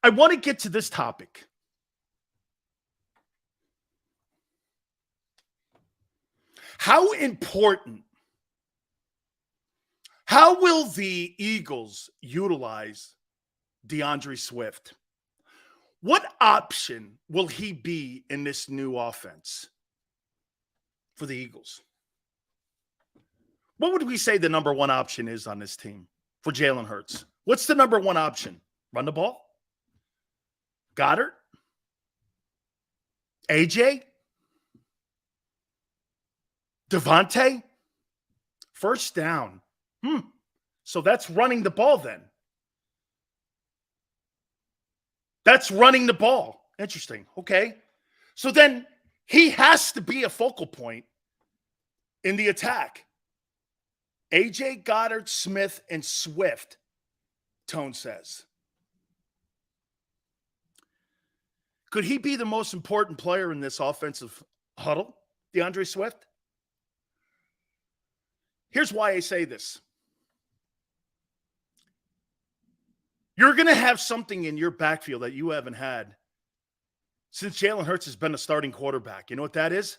I want to get to this topic. How will the Eagles utilize DeAndre Swift? What option will he be in this new offense for the Eagles? What would we say the number one option is on this team for Jalen Hurts? What's the number one option? Run the ball? Goddard? AJ? Devontae? First down. So that's running the ball then. That's running the ball. Interesting. Okay. So then he has to be a focal point in the attack. AJ, Goddard, Smith, and Swift, Tone says. Could he be the most important player in this offensive huddle, DeAndre Swift? Here's why I say this. You're going to have something in your backfield that you haven't had since Jalen Hurts has been a starting quarterback. You know what that is?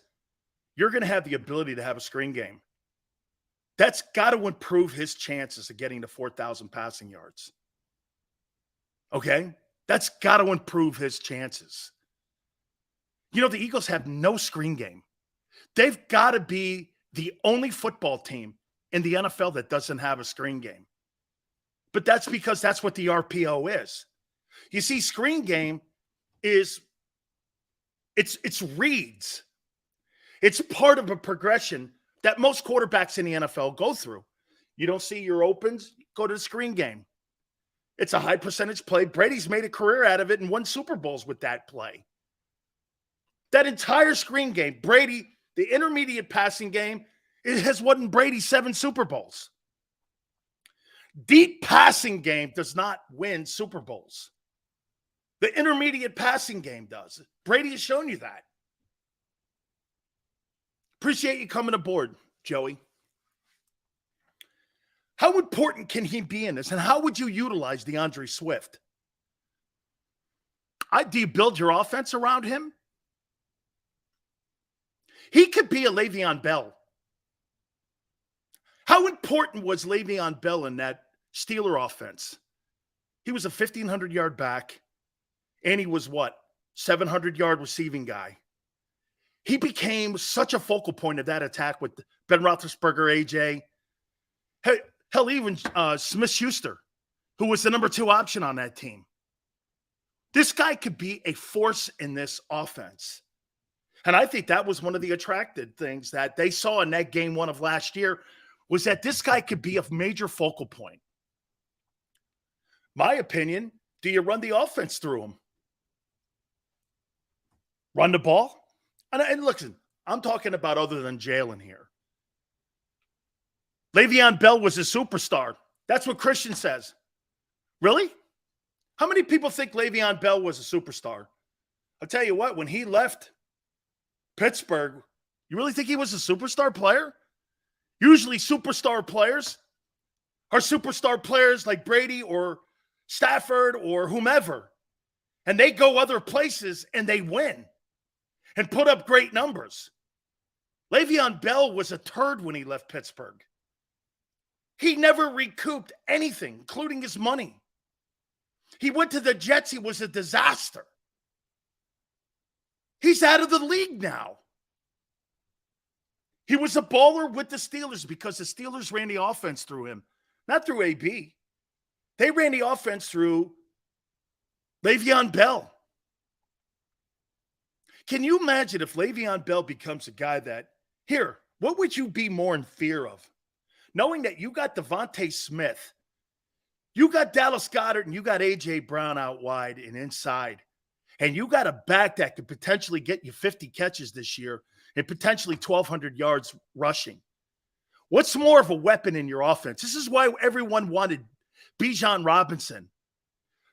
You're going to have the ability to have a screen game. That's got to improve his chances of getting to 4,000 passing yards. Okay? That's got to improve his chances. You know, the Eagles have no screen game. They've got to be the only football team in the NFL that doesn't have a screen game. But that's because that's what the RPO is. You see, screen game is it's reads. It's part of a progression that most quarterbacks in the NFL go through. You don't see your opens, go to the screen game. It's a high percentage play. Brady's made a career out of it and won Super Bowls with that play. That entire screen game, Brady, the intermediate passing game, it has won Brady 7 Super Bowls. Deep passing game does not win Super Bowls. The intermediate passing game does. Brady has shown you that. Appreciate you coming aboard, Joey. How important can he be in this? And how would you utilize DeAndre Swift? Do you build your offense around him? He could be a Le'Veon Bell. How important was Le'Veon Bell in that Steeler offense? He was a 1,500-yard back, and he was 700-yard receiving guy. He became such a focal point of that attack with Ben Roethlisberger, AJ. Hell, even Smith-Schuster, who was the number 2 option on that team. This guy could be a force in this offense. And I think that was one of the attractive things that they saw in that game 1 of last year, was that this guy could be a major focal point. My opinion, do you run the offense through him? Run the ball? And listen, I'm talking about other than Jalen here. Le'Veon Bell was a superstar. That's what Christian says. Really? How many people think Le'Veon Bell was a superstar? I'll tell you what, when he left Pittsburgh, you really think he was a superstar player? Usually superstar players are superstar players like Brady or Stafford or whomever. And they go other places and they win and put up great numbers. Le'Veon Bell was a turd when he left Pittsburgh. He never recouped anything, including his money. He went to the Jets. He was a disaster. He's out of the league now. He was a baller with the Steelers because the Steelers ran the offense through him, not through AB. They ran the offense through Le'Veon Bell. Can you imagine if Le'Veon Bell becomes a guy that, what would you be more in fear of? Knowing that you got Devontae Smith, you got Dallas Goedert, and you got A.J. Brown out wide and inside, and you got a back that could potentially get you 50 catches this year and potentially 1,200 yards rushing. What's more of a weapon in your offense? This is why everyone wanted Bijan Robinson.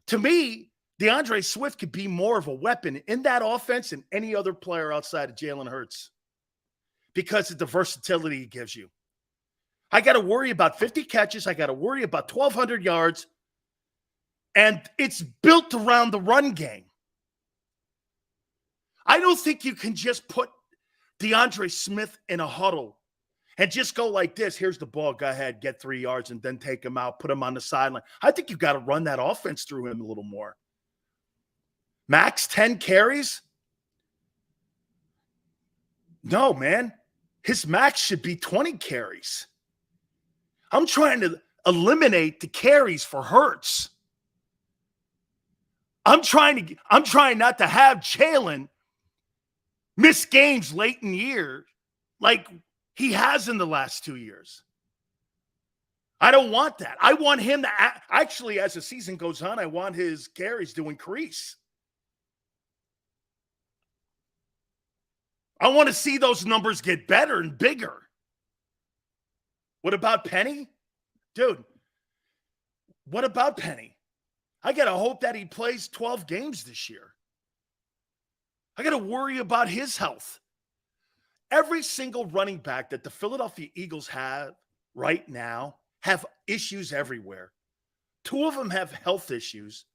To me, DeAndre Swift could be more of a weapon in that offense than any other player outside of Jalen Hurts because of the versatility he gives you. I got to worry about 50 catches. I got to worry about 1,200 yards. And it's built around the run game. I don't think you can just put DeAndre Smith in a huddle and just go like this. Here's the ball. Go ahead, get 3 yards, and then take him out, put him on the sideline. I think you've got to run that offense through him a little more. Max 10 carries? No, man. His max should be 20 carries. I'm trying to eliminate the carries for Hurts. I'm trying not to have Jalen miss games late in the year like he has in the last 2 years. I don't want that. I want him to actually, as the season goes on, I want his carries to increase. I want to see those numbers get better and bigger. What about Penny? Dude, what about Penny? I got to hope that he plays 12 games this year. I got to worry about his health. Every single running back that the Philadelphia Eagles have right now have issues everywhere. 2 of them have health issues,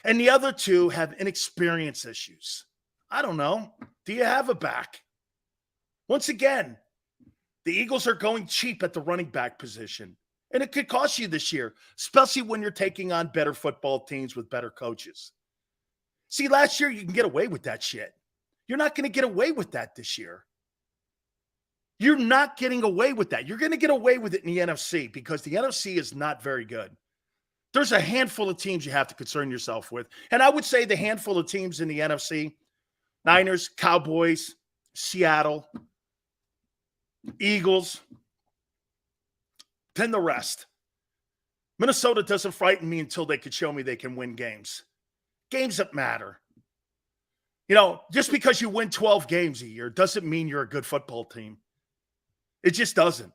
and the other 2 have inexperience issues. I don't know. Do you have a back? Once again, the Eagles are going cheap at the running back position, and it could cost you this year, especially when you're taking on better football teams with better coaches. See, last year you can get away with that shit. You're not going to get away with that this year. You're not getting away with that. You're going to get away with it in the NFC because the NFC is not very good. There's a handful of teams you have to concern yourself with. And I would say the handful of teams in the NFC, Niners, Cowboys, Seattle, Eagles, then the rest. Minnesota doesn't frighten me until they could show me they can win games. Games that matter. You know, just because you win 12 games a year doesn't mean you're a good football team. It just doesn't.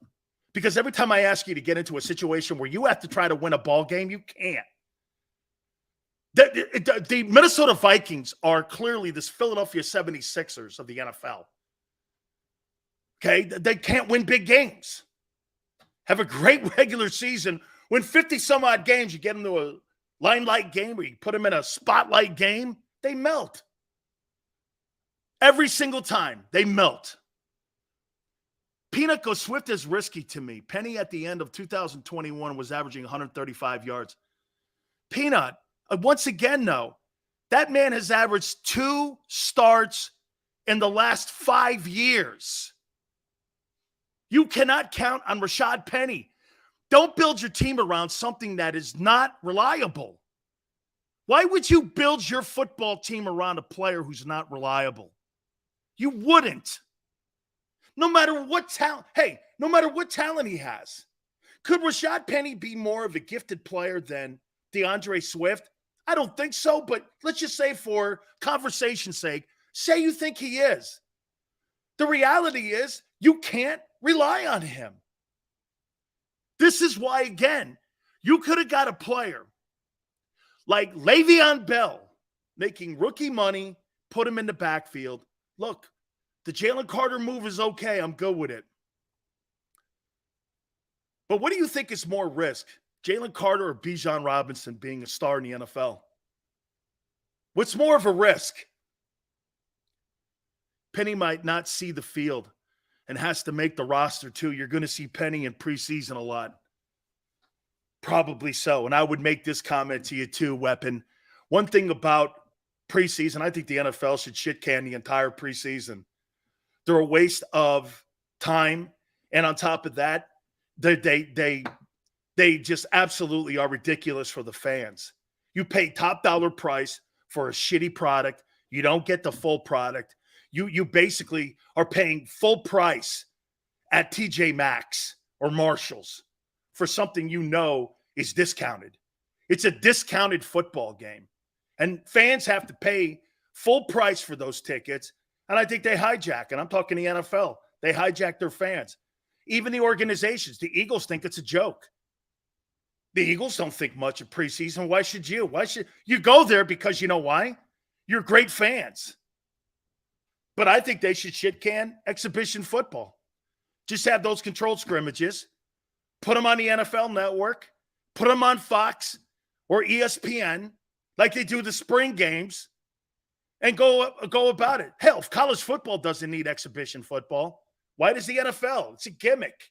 Because every time I ask you to get into a situation where you have to try to win a ball game, you can't. The Minnesota Vikings are clearly this Philadelphia 76ers of the NFL. Okay? They can't win big games. Have a great regular season. Win 50-some-odd games, you get into a limelight game or you put them in a spotlight game, they melt. Every single time, they melt. Peanut goes Swift is risky to me. Penny at the end of 2021 was averaging 135 yards. Peanut, once again, though, that man has averaged 2 starts in the last 5 years. You cannot count on Rashad Penny. Don't build your team around something that is not reliable. Why would you build your football team around a player who's not reliable? You wouldn't. No matter what talent, no matter what talent he has. Could Rashad Penny be more of a gifted player than DeAndre Swift? I don't think so, but let's just say for conversation's sake, say you think he is. The reality is you can't rely on him. This is why, again, you could have got a player like Le'Veon Bell making rookie money, put him in the backfield. Look, the Jalen Carter move is okay. I'm good with it. But what do you think is more risk? Jalen Carter or Bijan Robinson being a star in the NFL? What's more of a risk? Penny might not see the field and has to make the roster too. You're going to see Penny in preseason a lot. Probably so. And I would make this comment to you too, Weapon. One thing about preseason, I think the NFL should shit can the entire preseason. They're a waste of time. And on top of that, they just absolutely are ridiculous for the fans. You pay top dollar price for a shitty product. You don't get the full product. You basically are paying full price at TJ Maxx or Marshall's for something you know is discounted. It's a discounted football game. And fans have to pay full price for those tickets. And I think they hijack, and I'm talking the NFL. They hijack their fans. Even the organizations, the Eagles think it's a joke. The Eagles don't think much of preseason. Why should you? Why should you go there? Because you know why? You're great fans. But I think they should shit can exhibition football. Just have those controlled scrimmages. Put them on the NFL Network. Put them on Fox. or ESPN, like they do the spring games, and go about it. Hell, if college football doesn't need exhibition football, why does the NFL? It's a gimmick.